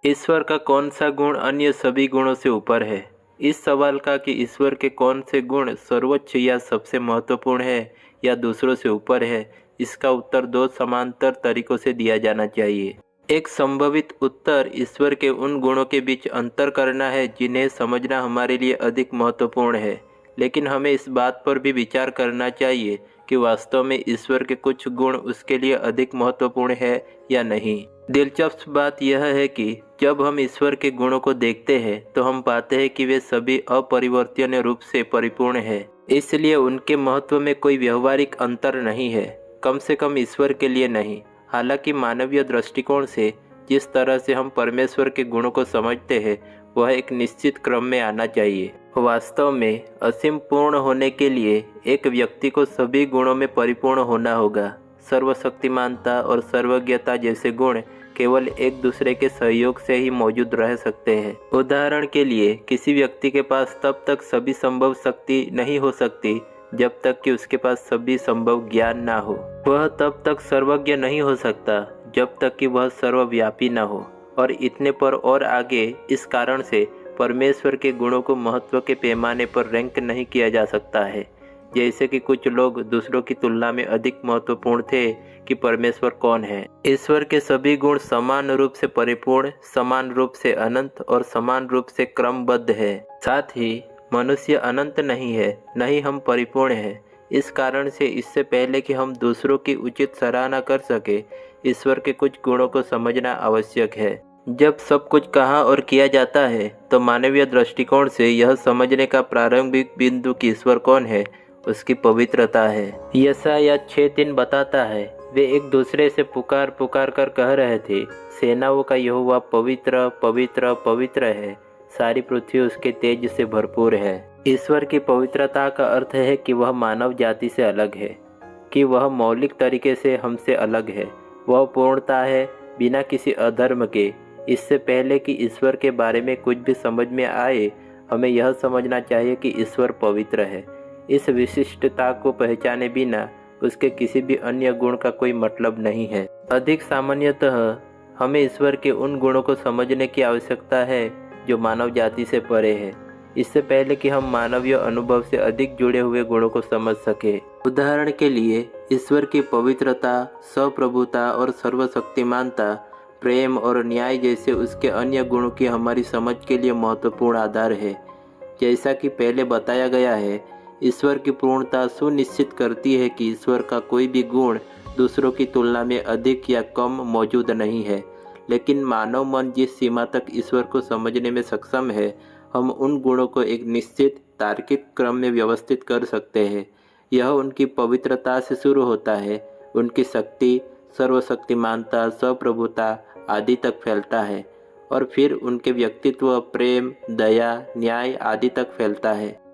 ईश्वर का कौन सा गुण अन्य सभी गुणों से ऊपर है? इस सवाल का कि ईश्वर के कौन से गुण सर्वोच्च या सबसे महत्वपूर्ण है या दूसरों से ऊपर है, इसका उत्तर दो समांतर तरीकों से दिया जाना चाहिए। एक संभावित उत्तर ईश्वर के उन गुणों के बीच अंतर करना है जिन्हें समझना हमारे लिए अधिक महत्वपूर्ण है, लेकिन हमें इस बात पर भी विचार करना चाहिए कि वास्तव में ईश्वर के कुछ गुण उसके लिए अधिक महत्वपूर्ण है या नहीं। दिलचस्प बात यह है कि जब हम ईश्वर के गुणों को देखते हैं तो हम पाते हैं कि वे सभी अपरिवर्तनीय रूप से परिपूर्ण हैं। इसलिए उनके महत्व में कोई व्यवहारिक अंतर नहीं है, कम से कम ईश्वर के लिए नहीं। हालांकि मानवीय दृष्टिकोण से जिस तरह से हम परमेश्वर के गुणों को समझते हैं वह एक निश्चित क्रम में आना चाहिए। वास्तव में असीम पूर्ण होने के लिए एक व्यक्ति को सभी गुणों में परिपूर्ण होना होगा। सर्वशक्तिमानता और सर्वज्ञता जैसे गुण केवल एक दूसरे के सहयोग से ही मौजूद रह सकते हैं। उदाहरण के लिए किसी व्यक्ति के पास तब तक सभी संभव शक्ति नहीं हो सकती जब तक कि उसके पास सभी संभव ज्ञान ना हो। वह तब तक सर्वज्ञ नहीं हो सकता जब तक कि वह सर्वव्यापी ना हो, और इतने पर और आगे। इस कारण से परमेश्वर के गुणों को महत्व के पैमाने पर रैंक नहीं किया जा सकता है। जैसे कि कुछ लोग दूसरों की तुलना में अधिक महत्वपूर्ण थे कि परमेश्वर कौन है। ईश्वर के सभी गुण समान रूप से परिपूर्ण, समान रूप से अनंत और समान रूप से क्रमबद्ध है। साथ ही मनुष्य अनंत नहीं है, न ही हम परिपूर्ण हैं। इस कारण से इससे पहले कि हम दूसरों की उचित सराहना कर सके, ईश्वर के कुछ गुणों को समझना आवश्यक है। जब सब कुछ कहा और किया जाता है तो मानवीय दृष्टिकोण से यह समझने का प्रारंभिक बिंदु कि ईश्वर कौन है उसकी पवित्रता है। यशायाह 6:3 बताता है, वे एक दूसरे से पुकार पुकार कर कह रहे थे, सेनाओं का यहोवा पवित्र पवित्र पवित्र है, सारी पृथ्वी उसके तेज से भरपूर है। ईश्वर की पवित्रता का अर्थ है कि वह मानव जाति से अलग है, कि वह मौलिक तरीके से हमसे अलग है। वह पूर्णता है बिना किसी अधर्म के। इससे पहले कि ईश्वर के बारे में कुछ भी समझ में आए, हमें यह समझना चाहिए कि ईश्वर पवित्र है। इस विशिष्टता को पहचाने बिना उसके किसी भी अन्य गुण का कोई मतलब नहीं है। अधिक सामान्यतः हमें ईश्वर के उन गुणों को समझने की आवश्यकता है जो मानव जाति से परे है, इससे पहले कि हम मानवीय अनुभव से अधिक जुड़े हुए गुणों को समझ सके। उदाहरण के लिए ईश्वर की पवित्रता, स्वप्रभुता और सर्वशक्तिमानता, प्रेम और न्याय जैसे उसके अन्य गुणों की हमारी समझ के लिए महत्वपूर्ण आधार है। जैसा कि पहले बताया गया है, ईश्वर की पूर्णता सुनिश्चित करती है कि ईश्वर का कोई भी गुण दूसरों की तुलना में अधिक या कम मौजूद नहीं है। लेकिन मानव मन जिस सीमा तक ईश्वर को समझने में सक्षम है, हम उन गुणों को एक निश्चित तार्किक क्रम में व्यवस्थित कर सकते हैं। यह उनकी पवित्रता से शुरू होता है, उनकी शक्ति, सर्वशक्तिमानता, स्वप्रभुता आदि तक फैलता है, और फिर उनके व्यक्तित्व, प्रेम, दया, न्याय आदि तक फैलता है।